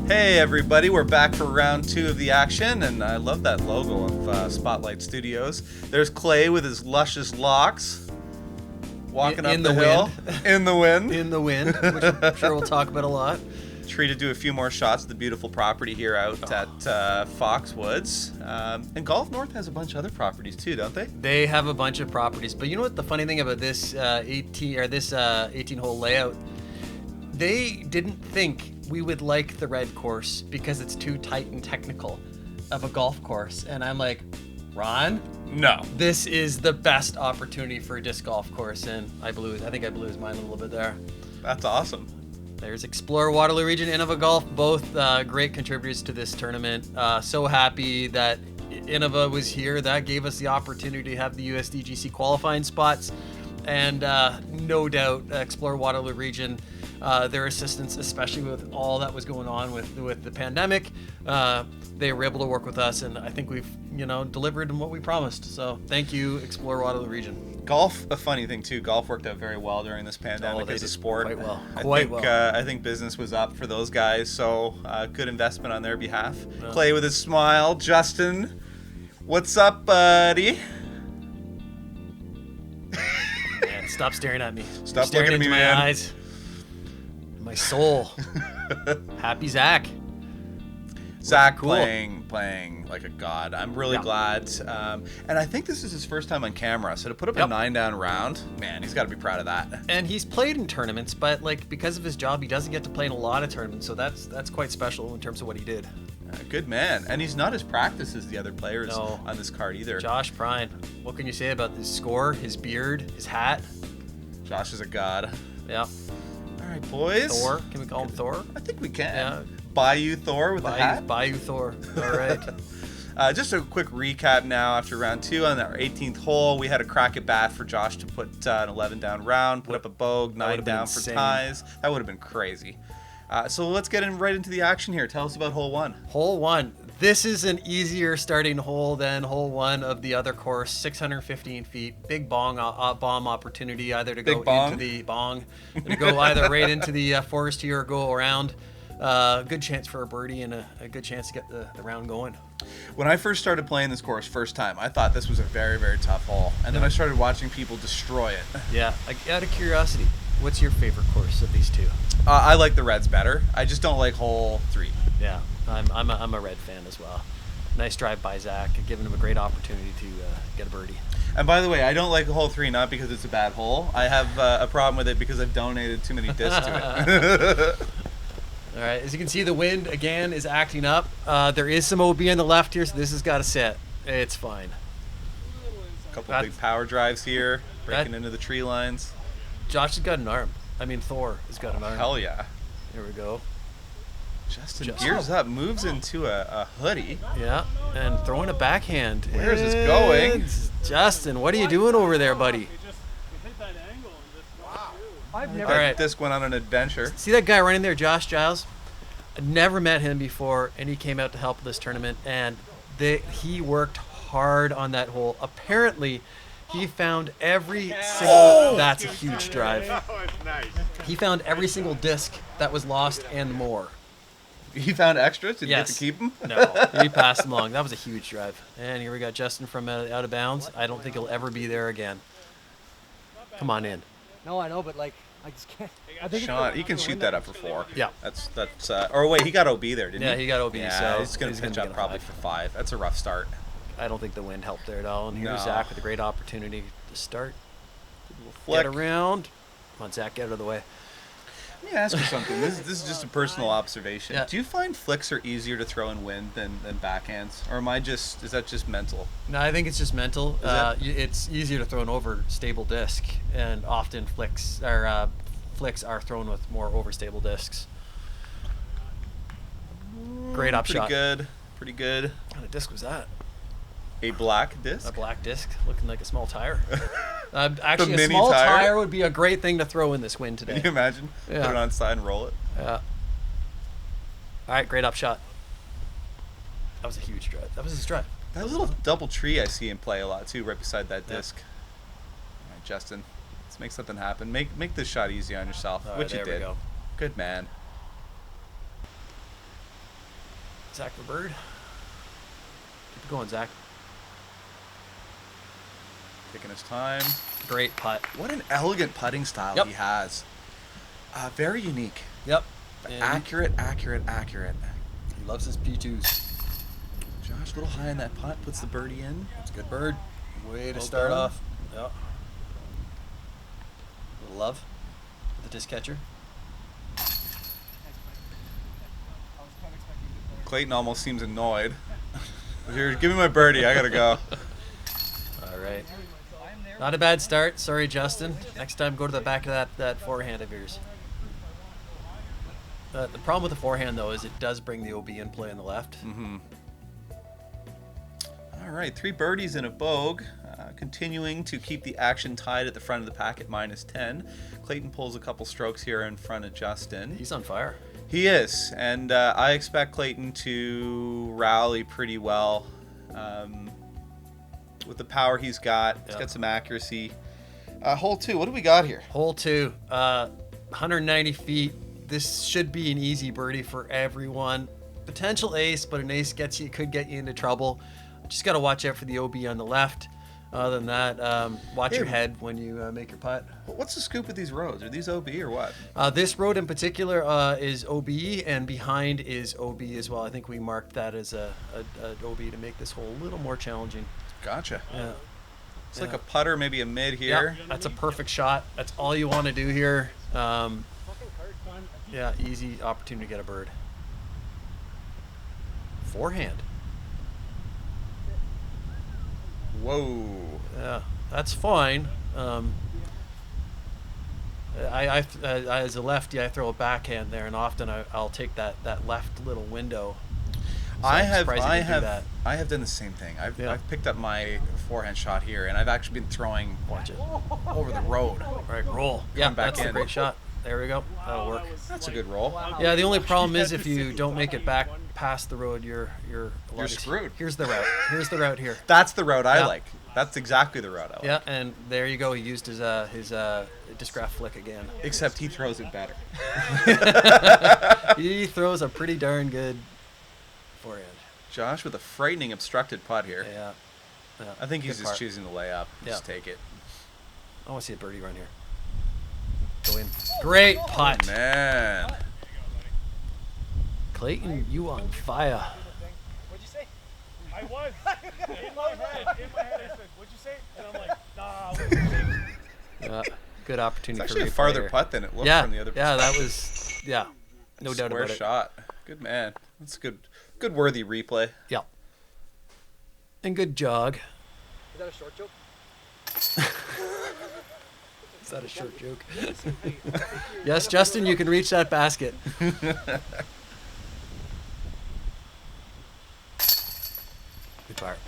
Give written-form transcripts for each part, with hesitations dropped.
Hey everybody, we're back for round 2 of the action, and I love that logo of Spotlight Studios. There's Clay with his luscious locks, walking up the hill. In the wind. In the wind, which I'm sure we'll talk about a lot. Treated to a few more shots of the beautiful property here out at Foxwoods. And Golf North has a bunch of other properties too, don't they? They have a bunch of properties, but you know what the funny thing about this 18-hole layout? They didn't think we would like the red course because it's too tight and technical of a golf course. And I'm like, Ron, No. this is the best opportunity for a disc golf course. And I think I blew his mind a little bit there. That's awesome. There's Explorer Waterloo Region, Innova Golf, both great contributors to this tournament. So happy that Innova was here. That gave us the opportunity to have the USDGC qualifying spots. And no doubt, Explorer Waterloo Region, their assistance, especially with all that was going on with the pandemic, they were able to work with us, and I think we've delivered on what we promised. So thank you, Explorer Waterloo Region. Golf, a funny thing too. Golf worked out very well during this pandemic as a sport. Quite well. I think business was up for those guys, so good investment on their behalf. Yeah. Clay with his smile. Justin, what's up, buddy? Man, stop staring at me. Stop staring looking at me, into man. my eyes. My soul. Happy Zac. Zac Cool. playing like a god. I'm really glad. And I think this is his first time on camera. So to put up a 9-down round, man, he's got to be proud of that. And he's played in tournaments, but because of his job, he doesn't get to play in a lot of tournaments. So that's quite special in terms of what he did. Good man. And he's not as practiced as the other players No. on this card either. Josh Prine. What can you say about his score, his beard, his hat? Josh is a god. Yeah. All right, boys. Thor. Can we call him Thor? I think we can. Yeah. Bayou Thor with the hat. Bayou Thor. All right. Just a quick recap now after round 2 on our 18th hole. We had a crack at bat for Josh to put an 11-down round, put up a bogue, 9 down for ties. That would have been crazy. So let's get right into the action here. Tell us about hole 1. Hole 1. This is an easier starting hole than hole 1 of the other course. 615 feet. Big bomb opportunity either to go into the bong, to go either right into the forest here or go around. Good chance for a birdie and a good chance to get the round going. When I first started playing this course first time, I thought this was a very, very tough hole. And then I started watching people destroy it. Yeah. Out of curiosity, what's your favorite course of these two? I like the reds better. I just don't like hole 3. Yeah, I'm a red fan as well. Nice drive by Zac, giving him a great opportunity to get a birdie. And by the way, I don't like hole 3 not because it's a bad hole. I have a problem with it because I've donated too many discs to it. All right, as you can see, the wind again is acting up. There is some OB on the left here, so this has got to sit. It's fine. A couple big power drives here, breaking into the tree lines. Josh has got an arm. Thor has got an arm. Hell yeah. Here we go. Justin gears up, moves into a hoodie. Yeah, and throwing a backhand. Where is this going? Justin, what are you doing over there, buddy? I've never. Disc went on an adventure. See that guy running there, Josh Giles? I never met him before, and he came out to help this tournament, and he worked hard on that hole. Apparently, he found every single. That's a huge drive. He found every single disc that was lost and more. He found extras? Did you get to keep them? No, he passed them along. That was a huge drive. And here we got Justin from out of bounds. I don't think he'll ever be there again. Come on in. No, I know, but I just can't. I think Sean, he can shoot that up for 4. Yeah. That's. Or wait, he got OB there, didn't he? Yeah, he got OB. Yeah, so he's gonna pitch up probably for 5. That's a rough start. I don't think the wind helped there at all. And here's Zac with a great opportunity to start. Flick. Get around. Come on, Zac, get out of the way. Let me ask you something. This is just a personal observation. Yeah. Do you find flicks are easier to throw in wind than backhands, or is that just mental? No, I think it's just mental. Is it? It's easier to throw an overstable disc, and often flicks are thrown with more overstable discs. Great up shot. Pretty good. What kind of disc was that? A black disc? A black disc, looking like a small tire. Actually, a mini small tire? tire would be a great thing to throw in this wind today. Can you imagine? Yeah. Put it on side and roll it. Yeah. All right, great up shot. That was a huge drive. That was his drive. That little double tree I see him play a lot too, right beside that disc. All right, Justin, let's make something happen. Make this shot easy on yourself, All right, which you there we did. go. Good man. Zac for bird. Keep it going, Zac. Taking his time. Great putt. What an elegant putting style he has. Very unique. Yep. Accurate, accurate, accurate. He loves his P2s. Josh, a little high on that putt. Puts the birdie in. It's a good bird. Way to Well start done. off. Yep. Little love with the disc catcher. Clayton almost seems annoyed. Here, give me my birdie. I gotta go. All right. Not a bad start. Sorry, Justin. Next time, go to the back of that forehand of yours. The problem with the forehand, though, is it does bring the OB in play on the left. Mm-hmm. All right, 3 birdies and a bogue. Continuing to keep the action tied at the front of the pack at -10. Clayton pulls a couple strokes here in front of Justin. He's on fire. He is, and I expect Clayton to rally pretty well with the power he's got. He's got some accuracy. Hole 2, what do we got here? Hole 2, 190 feet. This should be an easy birdie for everyone. Potential ace, but an ace could get you into trouble. Just got to watch out for the OB on the left. Other than that, watch your head when you make your putt. What's the scoop with these roads? Are these OB or what? This road in particular is OB, and behind is OB as well. I think we marked that as a OB to make this hole a little more challenging. Gotcha. Yeah. It's like a putter, maybe a mid here. Yeah, that's a perfect shot. That's all you want to do here. Yeah, easy opportunity to get a bird. Forehand. Whoa. Yeah, that's fine. As a lefty, I throw a backhand there, and often I'll take that left little window. So I I'm have surprised you can do that. done the same thing. I've Yeah. picked up my forehand shot here, and I've actually been throwing Watch it. over the road. All right, roll. Yeah, back that's a in. great shot. There we go. That'll work. That's a good roll. Yeah, the only problem is if you don't make it back past the road, you're screwed. Here's the route. Here's the route here. That's the route I Yeah. like. That's exactly the route I like. Yeah, and there you go. He used his disc graph flick again. Except he throws it better. He throws a pretty darn good forehand. Josh with a frightening obstructed putt here. Yeah. I think he's Good just par. choosing the layup. Just Yeah. take it. I want to see a birdie run here. Go in. Great putt. Man. Clayton, you on fire. What'd you say? I was. In my head, I said, what'd you say? And I'm like, nah, what did you say? Good opportunity It's for actually a replay farther here. putt than it looked Yeah, from the other yeah, perspective. that was, no doubt Square about it. shot. Good man. That's a good worthy replay. Yeah. And good jog. Is that a short joke? Is that a short joke? Yes, Justin, you can reach that basket. Good part.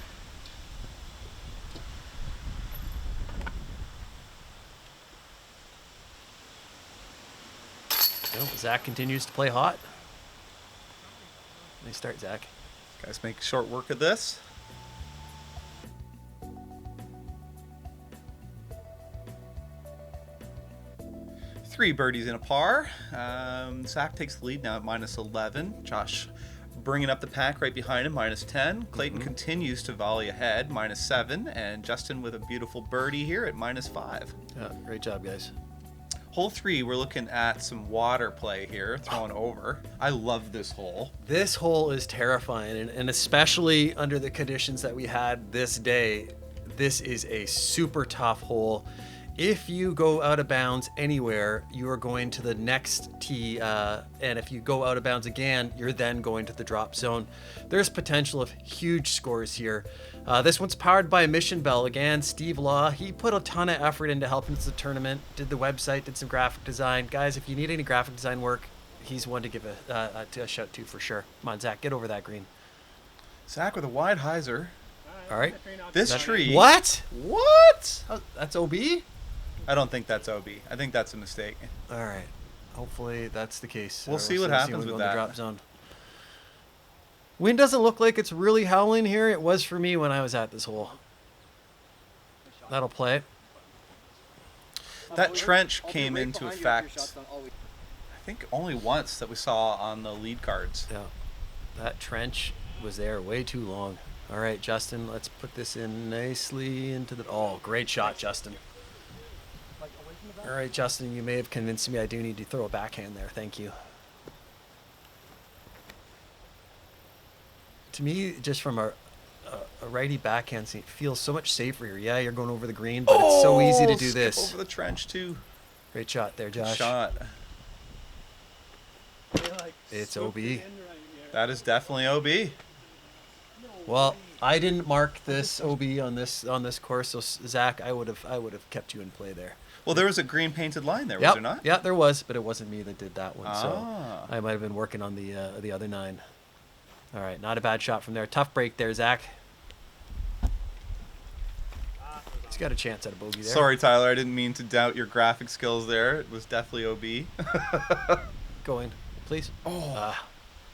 Well, Zac continues to play hot. Nice start, Zac. Guys make short work of this. Three birdies in a par. Zac takes the lead now at -11. Josh bringing up the pack right behind him, -10. Clayton continues to volley ahead, -7. And Justin with a beautiful birdie here at -5. Yeah, great job, guys. Hole 3, we're looking at some water play here, thrown over. I love this hole. This hole is terrifying, and especially under the conditions that we had this day, this is a super tough hole. If you go out of bounds anywhere, you are going to the next tee, and if you go out of bounds again, you're then going to the drop zone. There's potential of huge scores here. This one's powered by Mission Bell. Again, Steve Law, he put a ton of effort into helping us the tournament, did the website, did some graphic design. Guys, if you need any graphic design work, he's one to give a shout to for sure. Come on, Zac, get over that green. Zac with a wide hyzer. All right. This tree. What? What? That's OB? I don't think that's OB. I think that's a mistake. All right. Hopefully that's the case. We'll see what happens with when that. The drop zone. Wind doesn't look like it's really howling here. It was for me when I was at this hole. That'll play. That trench came into effect, I think, only once that we saw on the lead cards. Yeah. That trench was there way too long. All right, Justin, let's put this in nicely into the... Oh, great shot, Justin. All right, Justin, you may have convinced me I do need to throw a backhand there. Thank you. To me, just from a righty backhand, it feels so much safer here. Yeah, you're going over the green, but it's so easy to do this. Over the trench, too. Great shot there, Josh. Good shot. It's OB. That is definitely OB. Well, I didn't mark this OB on this course, so Zach, I would have kept you in play there. Well, there was a green painted line there, was there not? Yeah, there was, but it wasn't me that did that one. Ah. So I might have been working on the other 9. All right, not a bad shot from there. Tough break there, Zach. He's got a chance at a bogey there. Sorry, Tyler. I didn't mean to doubt your graphic skills there. It was definitely OB. Going, please. Oh.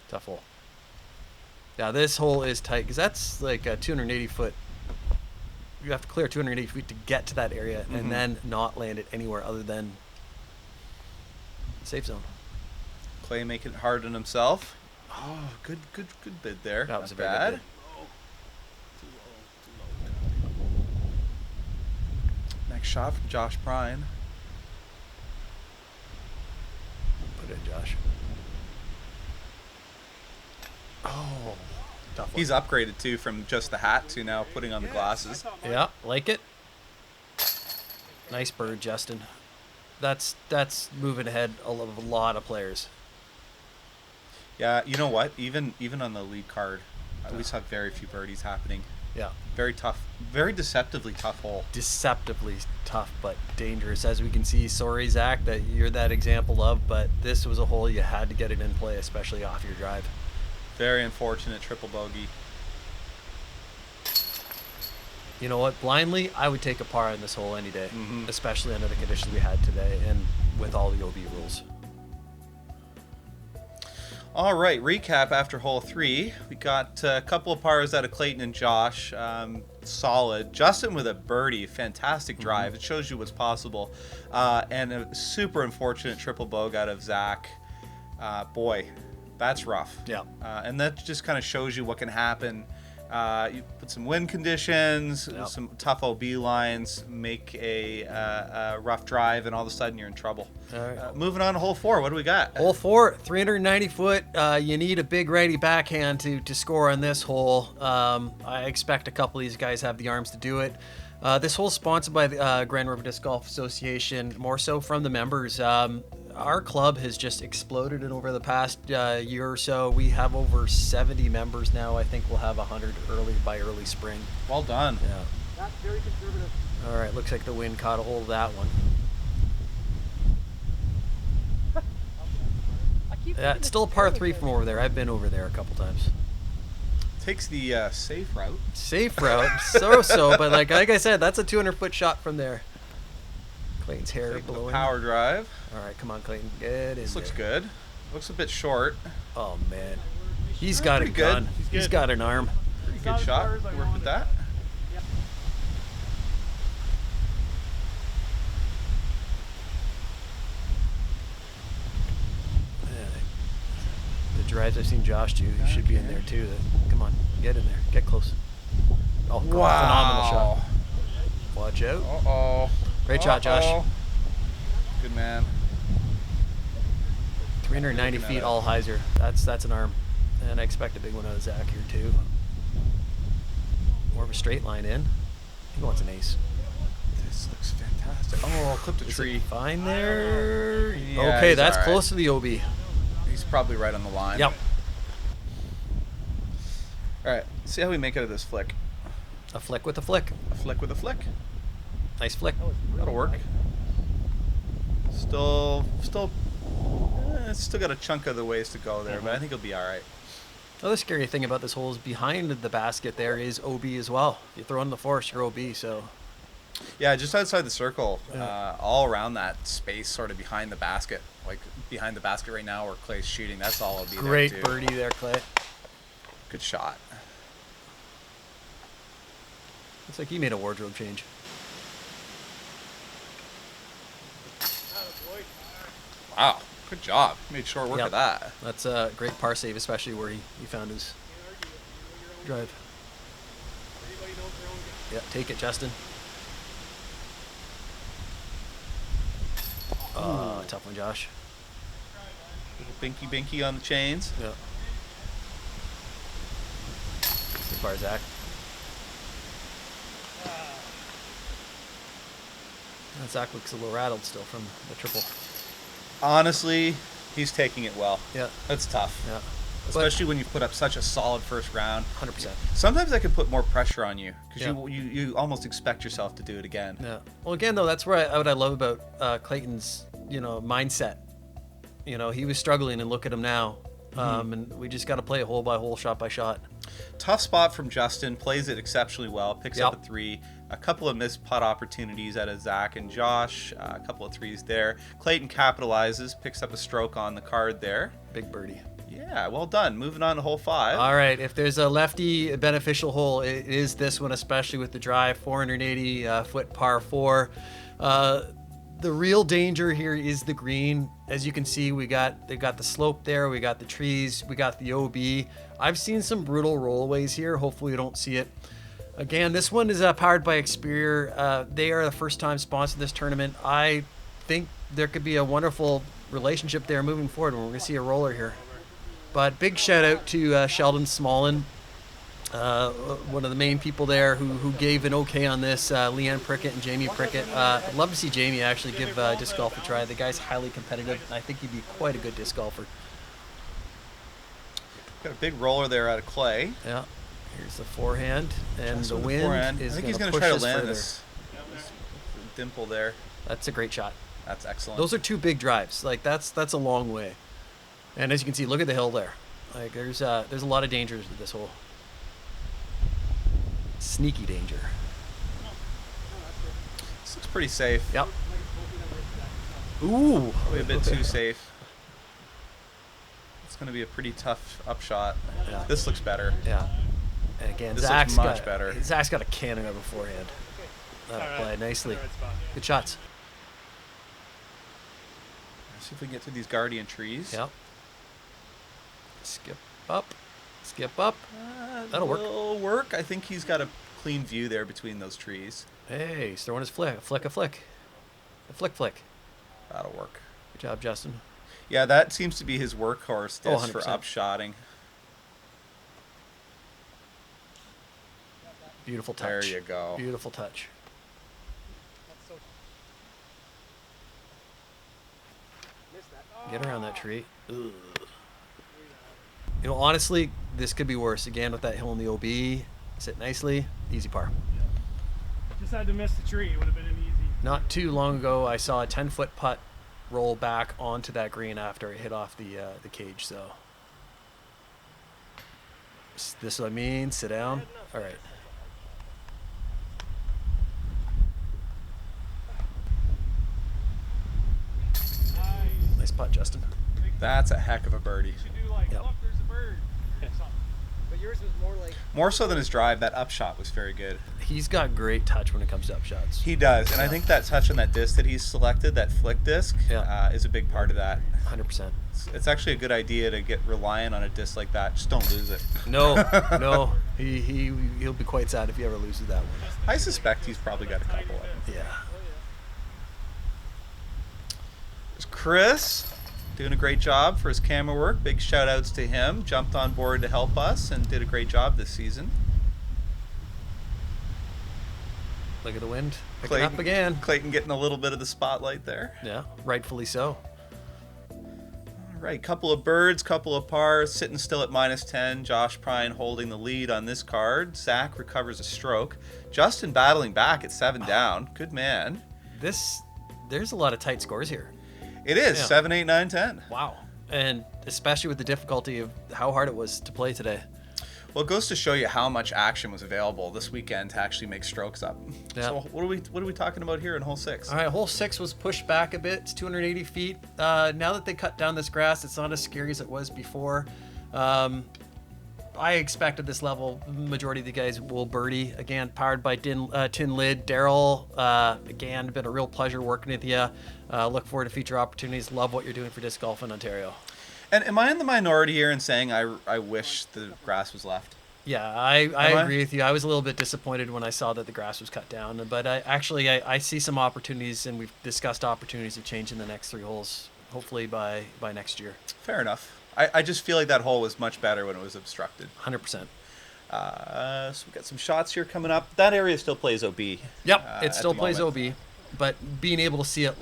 Tough hole. Yeah, this hole is tight because that's like a 280 foot. You have to clear 280 feet to get to that area and then not land it anywhere other than safe zone. Clay making it hard on himself. Oh, good bid there. That was a very very good bad. Next shot from Josh Prine. Put it in, Josh. Oh, tough one. He's upgraded too from just the hat to now putting on the glasses. Yeah, like it. Nice bird, Justin. That's moving ahead a lot of players. Yeah, you know what? Even on the lead card, we saw very few birdies happening. Yeah. Very tough, very deceptively tough hole. Deceptively tough, but dangerous. As we can see, sorry, Zach, that you're that example of, but this was a hole you had to get it in play, especially off your drive. Very unfortunate triple bogey. You know what? Blindly, I would take a par on this hole any day, especially under the conditions we had today and with all the OB rules. All right, recap after hole 3. We got a couple of pars out of Clayton and Josh. Solid. Justin with a birdie. Fantastic drive. It shows you what's possible. And a super unfortunate triple bogey out of Zach. Boy, that's rough. Yeah. And that just kind of shows you what can happen. You put some wind conditions, some tough OB lines, make a rough drive, and all of a sudden you're in trouble. All right. Moving on to hole 4, what do we got? Hole 4, 390 foot. You need a big righty backhand to score on this hole. I expect a couple of these guys have the arms to do it. This hole is sponsored by the Grand River Disc Golf Association, more so from the members. Our club has just exploded in over the past year or so. We have over 70 members now. I think we'll have 100 by early spring. Well done. Yeah. That's very conservative. All right, looks like the wind caught a hold of that one. Yeah, it's still a par 3 from over there. I've been over there a couple times. Takes the safe route. Safe route, so, but like I said, that's a 200-foot shot from there. Clayton's hair Take the blowing. power drive. All right, come on, Clayton, get in. This looks there. good. Looks a bit short. Oh man, he's got a pretty good. gun. He's got an arm. Pretty good shot. Work with that. The drives I've seen Josh do, he should be in there too. Come on, get in there, get close. Oh, phenomenal shot. Watch out. Uh-oh. Great shot, Josh. Good man. 390 feet all hyzer. That's an arm. And I expect a big one out of Zach here too. More of a straight line in. He wants an ace. This looks fantastic. Oh, clipped a tree. Fine there. Yeah, okay, he's that's all right. close to the OB. He's probably right on the line. Yep. All right, see how we make out of this flick. A flick with a flick. A flick with a flick. Nice flick. That'll work. Still got a chunk of the ways to go there, but I think he'll be all right. Another scary thing about this hole is behind the basket there is OB as well. If you throw in the force, you're OB, so. Yeah, just outside the circle, all around that space, sort of behind the basket, like behind the basket right now where Clay's shooting. That's all it'll be. Great there too. birdie there, Clay. Good shot. Looks like he made a wardrobe change. Wow, Good job. Made short work Yep. of that. That's a great par save, especially where he found his drive. Yeah, take it, Justin. Tough one, Josh. Little binky on the chains. Yeah. Good par, Zach. Zach looks a little rattled still from the triple. Honestly, he's taking it well. Yeah. That's tough. Yeah. Especially when you put up such a solid first round. 100%. Sometimes that can put more pressure on you because Yeah. you almost expect yourself to do it again. Yeah. Well, again, though, that's where what I love about Clayton's, mindset. He was struggling, and look at him now. And we just got to play it hole by hole, shot by shot. Tough spot from Justin. Plays it exceptionally well. Picks Yep. up a 3. A couple of missed putt opportunities out of Zach and Josh. A couple of 3s there. Clayton capitalizes. Picks up a stroke on the card there. Big birdie. Yeah, well done. Moving on to hole 5. All right, if there's a lefty beneficial hole, it is this one, especially with the drive, 480 foot par 4. The real danger here is the green. As you can see, they've got the slope there, we got the trees, we got the OB. I've seen some brutal rollaways here. Hopefully you don't see it. Again, this one is powered by Experior. They are the first time sponsor this tournament. I think there could be a wonderful relationship there moving forward when we're going to see a roller here. But big shout out to Sheldon Smallin, one of the main people there who gave an okay on this, Leanne Prickett and Jamie Prickett. I'd love to see Jamie actually give disc golf a try. The guy's highly competitive, and I think he'd be quite a good disc golfer. Got a big roller there out of Clay. Yeah. Here's the forehand, and Just the with wind forehand. is I think going he's to going push to try to this land further. this dimple there. That's a great shot. That's excellent. Those are 2 big drives. Like that's a long way. And as you can see, look at the hill there. Like there's a lot of dangers to this hole. Sneaky danger. This looks pretty safe. Yep. Ooh, Probably a bit too safe. It's going to be a pretty tough upshot. Yeah. This looks better. Yeah. And again, This Zach's looks much got, better. Zach's got a cannon of a forehand. That'll play nicely. Good shots. Let's see if we can get through these guardian trees. Yep. Skip up. Skip up. That'll work. Will work. I think he's got a clean view there between those trees. Hey, he's throwing his flick. A flick. A flick. That'll work. Good job, Justin. Yeah, that seems to be his workhorse Oh, disc for 100%. upshotting. Beautiful touch. There you go. Beautiful touch. Get around that tree. Ugh. Honestly, this could be worse. Again, with that hill in the OB, sit nicely, easy par. Just had to miss the tree. It would have been an easy. Not too long ago, I saw a 10-foot putt roll back onto that green after it hit off the cage. So this is what I mean. Sit down. All right. Nice putt, Justin. That's a heck of a birdie. You should do like, Yep. look, there's a bird. Something. But yours was more like More so than his drive, that upshot was very good. He's got great touch when it comes to upshots. He does, and I think that touch on that disc that he's selected, that flick disc, Yeah. is a big part of that. 100%. It's actually a good idea to get reliant on a disc like that. Just don't lose it. No, no. He'll be quite sad if he ever loses that one. I suspect he's probably got a couple of them. Yeah. There's Chris doing a great job for his camera work. Big shout outs to him. Jumped on board to help us and did a great job this season. Look at the wind. Picking up again. Clayton getting a little bit of the spotlight there. Yeah, rightfully so. All right, couple of birds, couple of pars, sitting still at -10. Josh Prine holding the lead on this card. Zach recovers a stroke. Justin battling back at 7 down. Good man. There's a lot of tight scores here. It is Yeah. 7, 8, 9, 10. Wow. And especially with the difficulty of how hard it was to play today. Well, it goes to show you how much action was available this weekend to actually make strokes up. Yeah. So what are we talking about here in hole 6? All right, hole 6 was pushed back a bit. It's 280 feet. Now that they cut down this grass, it's not as scary as it was before. I expect at this level, the majority of the guys will birdie. Again, powered by Tin Lid. Daryl, again, been a real pleasure working with you. Look forward to future opportunities. Love what you're doing for disc golf in Ontario. And am I in the minority here in saying I wish the grass was left? Yeah, I agree with you. I was a little bit disappointed when I saw that the grass was cut down, but I see some opportunities, and we've discussed opportunities of change in the next 3 holes, hopefully by next year. Fair enough. I just feel like that hole was much better when it was obstructed. 100%. So we've got some shots here coming up. That area still plays OB. Yep, it still the plays moment. OB. But being able to see it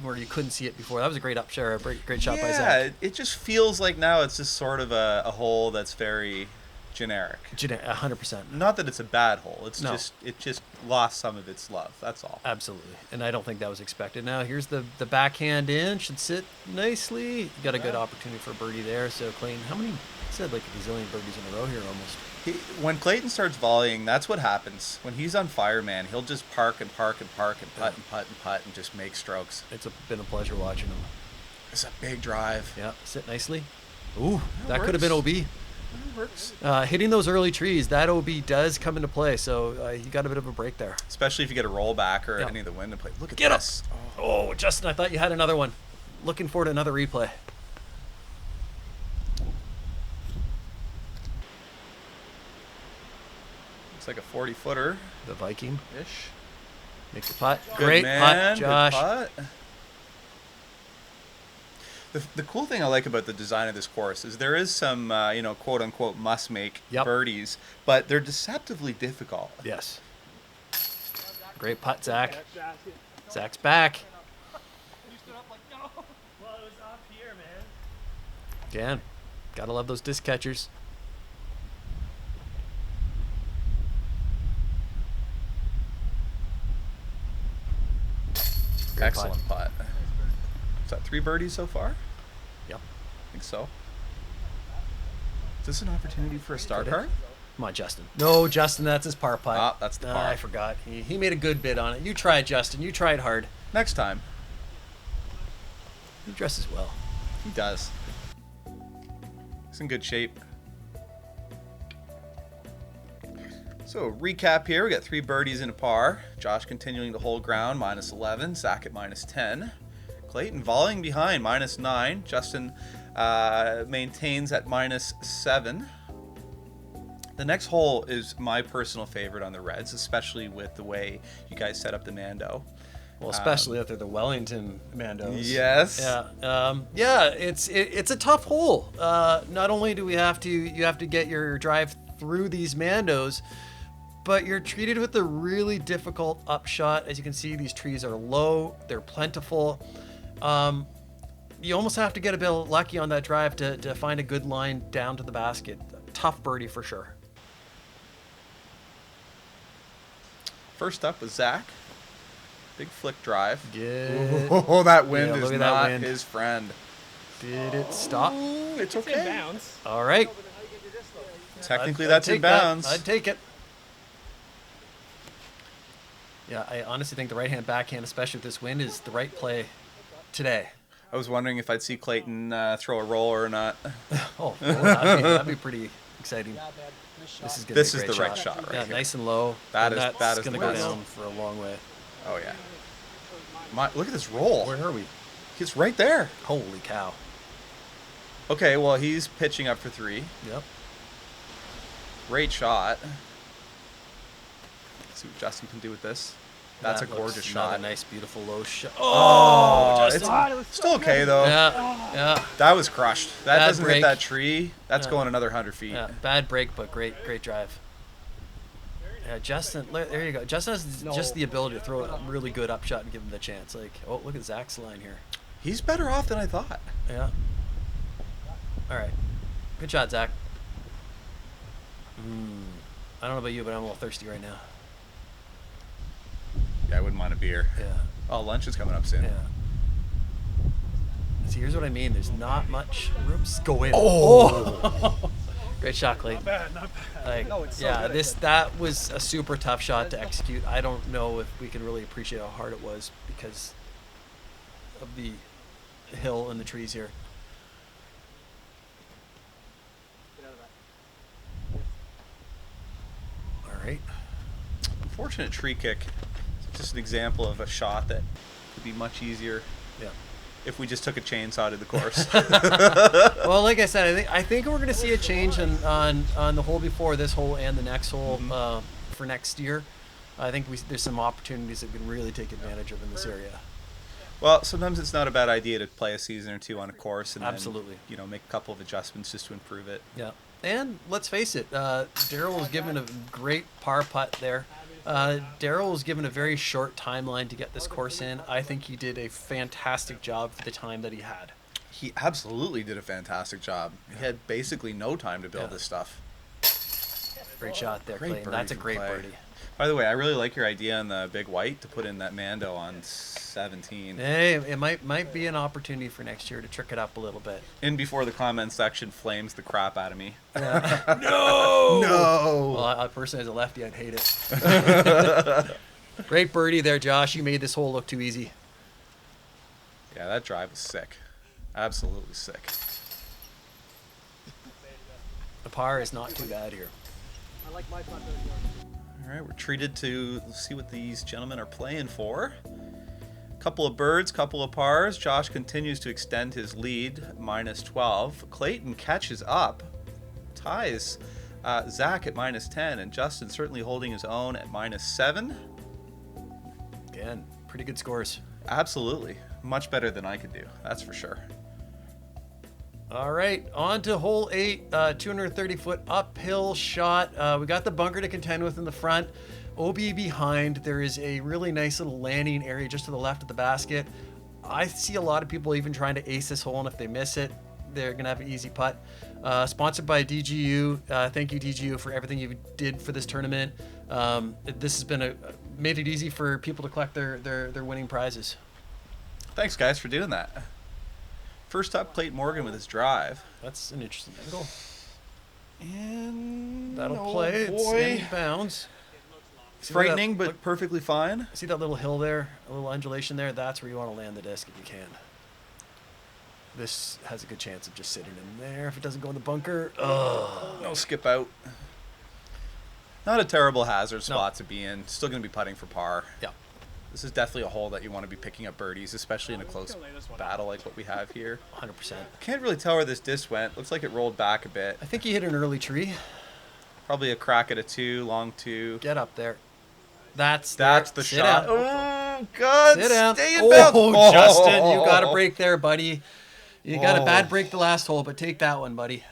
where you couldn't see it before, that was a great upshare, a great shot by Zac. Yeah, it just feels like now it's just sort of a hole that's very generic. 100%. Not that it's a bad hole. It's No. it just lost some of its love. That's all. Absolutely. And I don't think that was expected. Now, here's the backhand in. Should sit nicely. You got a good opportunity for a birdie there. So, Clayton, how many? I said like a gazillion birdies in a row here almost. When Clayton starts volleying, that's what happens. When he's on fire, man, he'll just park and putt and putt and putt and just make strokes. It's been a pleasure watching him. It's a big drive. Yeah, sit nicely. Ooh, that works. could have been OB. It works. Hitting those early trees, that OB does come into play. So you got a bit of a break there. Especially if you get a rollback or Yeah. any of the wind to play. Look at Get up. this. Oh, Justin, I thought you had another one. Looking forward to another replay. It's like a 40-footer. The Viking Ish. makes the putt. Good Great man. putt, Josh. Good putt. The cool thing I like about the design of this course is there is some, quote unquote must make birdies, but they're deceptively difficult. Yes. Great putt, Zac. Zac's back. You stood up like, no. Well, it was up here, man. Again, gotta love those disc catchers. Great Excellent putt. Is that 3 birdies so far? Yep. I think so. Is this an opportunity for a star Is it? card? Come on, Justin. No, Justin, that's his par putt. Ah, that's the par. I forgot. He made a good bid on it. You tried, Justin. You tried hard. Next time. He dresses well. He does. He's in good shape. So recap here, we got 3 birdies and a par. Josh continuing to hold ground, -11. Zac at -10. Clayton volleying behind, -9. Justin maintains at -7. The next hole is my personal favorite on the Reds, especially with the way you guys set up the Mando. Well, especially after the Wellington Mandos. Yes. Yeah. It's a tough hole. Not only do you have to get your drive through these Mandos, but you're treated with a really difficult upshot. As you can see, these trees are low. They're plentiful. You almost have to get a bit lucky on that drive to find a good line down to the basket. Tough birdie for sure. First up was Zac. Big flick drive. Good. Oh, that wind Yeah, is look at that not wind. his friend. Did it stop? Ooh, it's It's in okay. bounds. All right. Technically, I'd that's in take that. bounds. I'd take it. Yeah, I honestly think the right-hand backhand, especially with this wind, is the right play today. I was wondering if I'd see Clayton throw a roller or not. Oh, that'd be pretty exciting. Yeah, man. Nice shot. This is gonna This be a is great the right shot right Yeah, here. nice and low. That and is- that's that is gonna the go best. down for a long way. Oh, yeah. Look at this roll. Where are we? He's right there. Holy cow! Okay, well, he's pitching up for 3. Yep. Great shot. Let's see what Justin can do with this. That's That a gorgeous looks shot. A nice, beautiful low shot. Oh, Justin. it's God, it was still so okay, good. though. Yeah. That was crushed. That Bad doesn't break. hit that tree. That's Yeah. going another 100 feet. Yeah. Bad break, but great drive. Yeah, Justin. There you go. Justin has just the ability to throw a really good upshot and give him the chance. Like, oh, look at Zac's line here. He's better off than I thought. Yeah. All right. Good shot, Zac. I don't know about you, but I'm a little thirsty right now. Yeah, I wouldn't mind a beer. Yeah. Oh, lunch is coming up soon. Yeah. See, here's what I mean. There's not much room. Go in. Oh. Great shot, Clayton. Not bad. Like, No, it's so yeah, good, I that was a super tough shot to execute. I don't know if we can really appreciate how hard it was because of the hill and the trees here. Get out of right. Unfortunate tree kick. It's just an example of a shot that could be much easier Yeah. if we just took a chainsaw to the course. Well, like I said, I think we're going to see a change on the hole before this hole and the next hole for next year. I think there's some opportunities that we can really take advantage of in this area. Well, sometimes it's not a bad idea to play a season or two on a course and Absolutely. then, you know, make a couple of adjustments just to improve it. Yeah. And let's face it, Daryl was given a great par putt there. Daryl was given a very short timeline to get this course in. I think he did a fantastic job for the time that he had. He absolutely did a fantastic job. He had basically no time to build this stuff. Great shot there, Great Clayton. birdie That's a from great Clay. birdie. By the way, I really like your idea on the big white to put in that Mando on 17. Hey, it might be an opportunity for next year to trick it up a little bit. In before the comment section flames the crap out of me. Yeah. No! Well, I personally, as a lefty, I'd hate it. Great birdie there, Josh. You made this hole look too easy. Yeah, that drive was sick. Absolutely sick. The par is not too bad here. I like my putt better than yours. All right, we're treated to see what these gentlemen are playing for. Couple of birds, couple of pars. Josh continues to extend his lead, minus 12. Clayton catches up, ties Zac at minus 10, and Justin certainly holding his own at minus 7. Again, pretty good scores. Absolutely. Much better than I could do, that's for sure. All right, on to hole 8, 230-foot uphill shot. We got the bunker to contend with in the front. OB behind. There is a really nice little landing area just to the left of the basket. I see a lot of people even trying to ace this hole, and if they miss it, they're going to have an easy putt. Sponsored by DGU. Thank you, DGU, for everything you did for this tournament. This has been made it easy for people to collect their winning prizes. Thanks, guys, for doing that. First up, Clayton Morgan with his drive. That's an interesting angle. And That'll oh play. It's boy. in bounds. See Frightening, that- but look- perfectly fine. See that little hill there? A little undulation there? That's where you want to land the disc if you can. This has a good chance of just sitting in there if it doesn't go in the bunker. Ugh. No skip out. Not a terrible hazard No. spot to be in. Still going to be putting for par. Yeah. This is definitely a hole that you want to be picking up birdies, especially in a close battle like what we have here. 100%. Can't really tell where this disc went. Looks like it rolled back a bit. I think he hit an early tree. Probably a crack at a 2, long 2. Get up there. That's the Sit shot. Down. Oh, God. Sit down. Stay in bounds. Oh, Justin, you got a break there, buddy. You got a Oh. bad break the last hole, but take that one, buddy.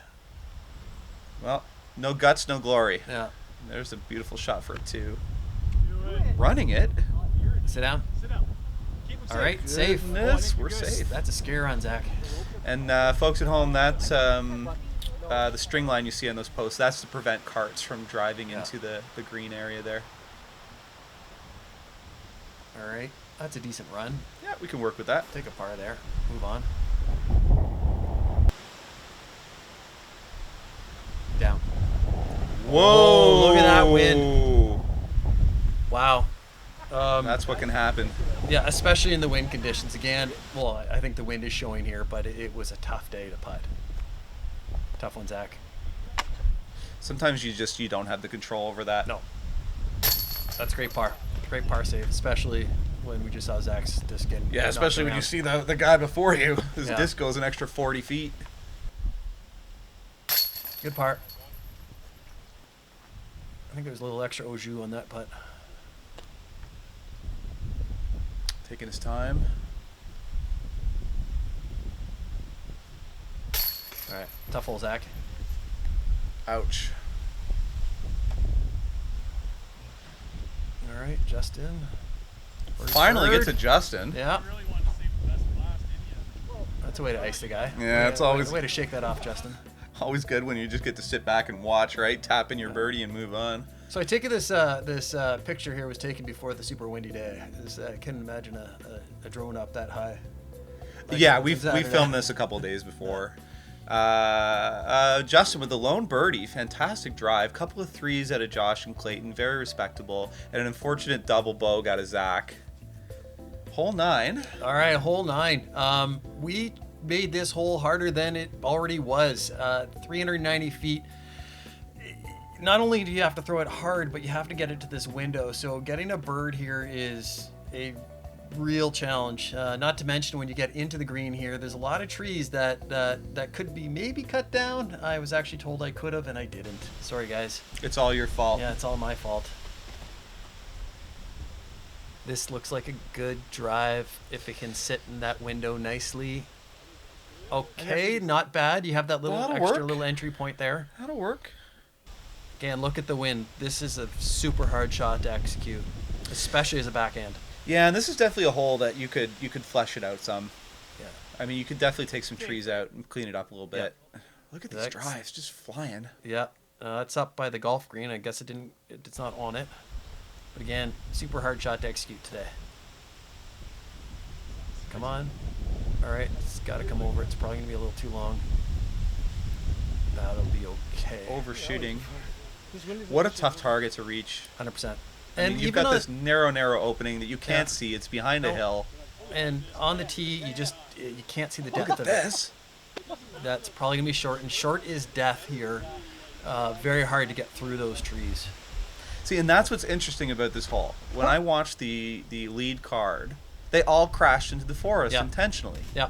Well, no guts, no glory. Yeah. There's a beautiful shot for a 2. Running it. Sit down. Sit down. Keep him All right, safe. Goodness, we're you're good. safe. That's a scare on Zac. And folks at home, that's the string line you see on those posts. That's to prevent carts from driving into the green area there. All right. That's a decent run. Yeah, we can work with that. Take a par there. Move on. Down. Whoa! Look at that wind. Wow. That's what can happen. Yeah, especially in the wind conditions. Again, well, I think the wind is showing here, but it was a tough day to putt. Tough one, Zac. Sometimes you don't have the control over that. No. That's great par. Great par save, especially when we just saw Zac's disc getting Yeah, knocked especially when you around. see the guy before you. His Yeah. disc goes an extra 40 feet. Good par. I think there was a little extra au jus on that putt. Taking his time. All right, tough hole, Zac. Ouch. All right, Justin. First Finally bird. gets to Justin. Yeah, You really wanted to save the best for last, didn't you? that's a way to ice the guy. Yeah, it's always- way to shake that off, Justin. Always good when you just get to sit back and watch, right? Tap in your birdie and move on. So I take it this picture here was taken before the super windy day. I couldn't imagine a drone up that high. Like Yeah, on we Saturday. filmed this a couple days before. Justin with the lone birdie, fantastic drive, couple of threes out of Josh and Clayton, very respectable, and an unfortunate double bogey out of Zac. Hole 9. All right, hole 9. We made this hole harder than it already was. 390 feet. not only do you have to throw it hard, but you have to get it to this window. So getting a bird here is a real challenge. Not to mention when you get into the green here, there's a lot of trees that could be maybe cut down. I was actually told I could have, and I didn't. Sorry, guys. It's all your fault. Yeah, it's all my fault. This looks like a good drive if it can sit in that window nicely. Okay, not bad. You have that little extra little entry point there. That'll work. Again, look at the wind. This is a super hard shot to execute, especially as a backhand. Yeah, and this is definitely a hole that you could flesh it out some. Yeah. I mean, you could definitely take some trees out and clean it up a little bit. Yeah. Look at these drives, just flying. Yeah, it's up by the golf green. I guess it's not on it. But again, super hard shot to execute today. Come on. All right, it's got to come over. It's probably going to be a little too long. That'll be okay. Overshooting. What a tough target to reach. 100%. I mean, you've got this narrow opening that you can't see. It's behind a hill. And on the tee, you can't see the depth Look at of this. it. That's probably going to be short, and short is death here. Very hard to get through those trees. See, and that's what's interesting about this hole. When I watched the lead card, they all crashed into the forest intentionally. Yeah.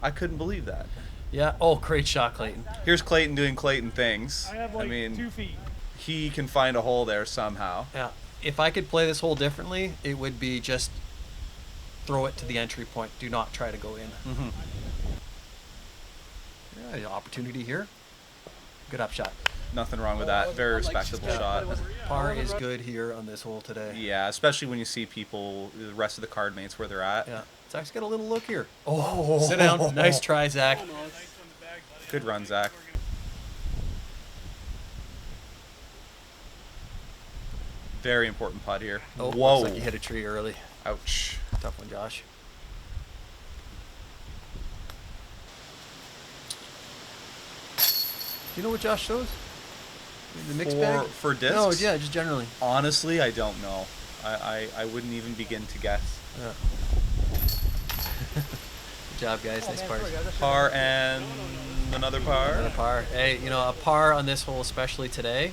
I couldn't believe that. Yeah. Oh, great shot, Clayton. Here's Clayton doing Clayton things. I have 2 feet. He can find a hole there somehow. Yeah. If I could play this hole differently, it would be just throw it to the entry point. Do not try to go in. Mm-hmm. Yeah, opportunity here. Good upshot. Nothing wrong with that. Very respectable shot. Par is good here on this hole today. Yeah, especially when you see people, the rest of the card mates, where they're at. Yeah. Zach's got a little look here. Oh, sit down. Nice try, Zach. Good run, Zach. Very important putt here. Oh, whoa. looks like you hit a tree early. Ouch. Tough one, Josh. Do you know what Josh shows? The mixed bag? For discs? No, yeah, just generally. Honestly, I don't know. I wouldn't even begin to guess. Yeah. Good job, guys. Nice pars. Par and another par. Another par. Hey, you know, a par on this hole, especially today.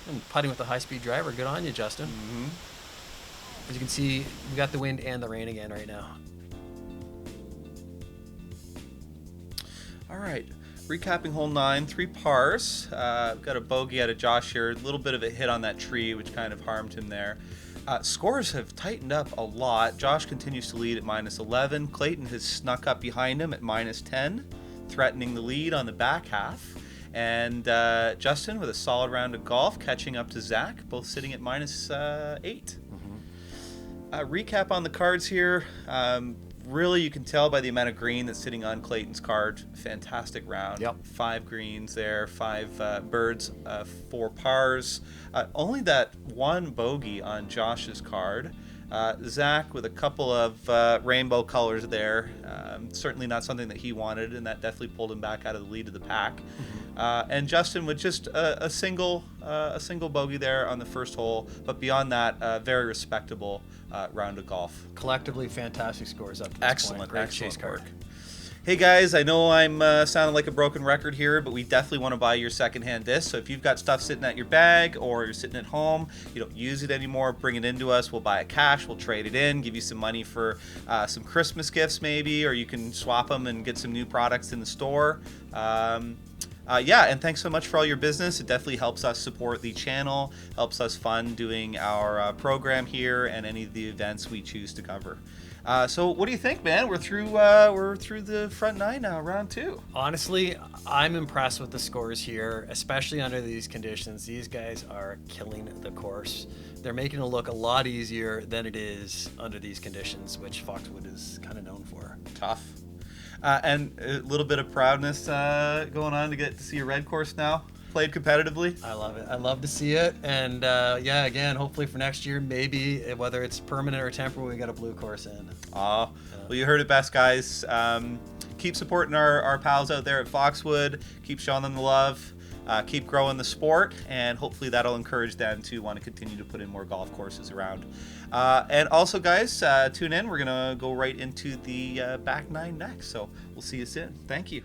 And putting with a high-speed driver. Good on you, Justin. Mm-hmm. As you can see, we got the wind and the rain again right now. All right. Recapping hole 9, 3 pars. Got a bogey out of Josh here. A little bit of a hit on that tree, which kind of harmed him there. Scores have tightened up a lot. Josh continues to lead at -11. Clayton has snuck up behind him at -10, threatening the lead on the back half. And Justin with a solid round of golf, catching up to Zach, both sitting at -8. Recap on the cards here. Really, you can tell by the amount of green that's sitting on Clayton's card. Fantastic round. Yep. 5 greens there, 5 birds, 4 pars. Only that 1 bogey on Josh's card. Zach with a couple of rainbow colors there. Certainly not something that he wanted, and that definitely pulled him back out of the lead of the pack. And Justin with just a single bogey there on the first hole, but beyond that, very respectable round of golf. Collectively, fantastic scores up to this Excellent, point. Great excellent chase card. work. Hey guys, I know I'm sounding like a broken record here, but we definitely want to buy your secondhand disc. So if you've got stuff sitting at your bag or you're sitting at home, you don't use it anymore, bring it into us. We'll buy it cash, we'll trade it in, give you some money for some Christmas gifts maybe, or you can swap them and get some new products in the store. Yeah, and thanks so much for all your business. It definitely helps us support the channel, helps us fund doing our program here and any of the events we choose to cover. So what do you think, man? We're through the front 9 now, round 2. Honestly, I'm impressed with the scores here, especially under these conditions. These guys are killing the course. They're making it look a lot easier than it is under these conditions, which Foxwood is kind of known for. Tough. And a little bit of proudness going on to get to see a red course now, played competitively. I love it. I love to see it. And yeah, again, hopefully for next year, maybe whether it's permanent or temporary, we got a blue course in. Well, you heard it best, guys. Keep supporting our pals out there at Foxwood. Keep showing them the love. Keep growing the sport, and hopefully that'll encourage them to want to continue to put in more golf courses around. And also, guys, tune in. We're going to go right into the back 9 next, so we'll see you soon. Thank you.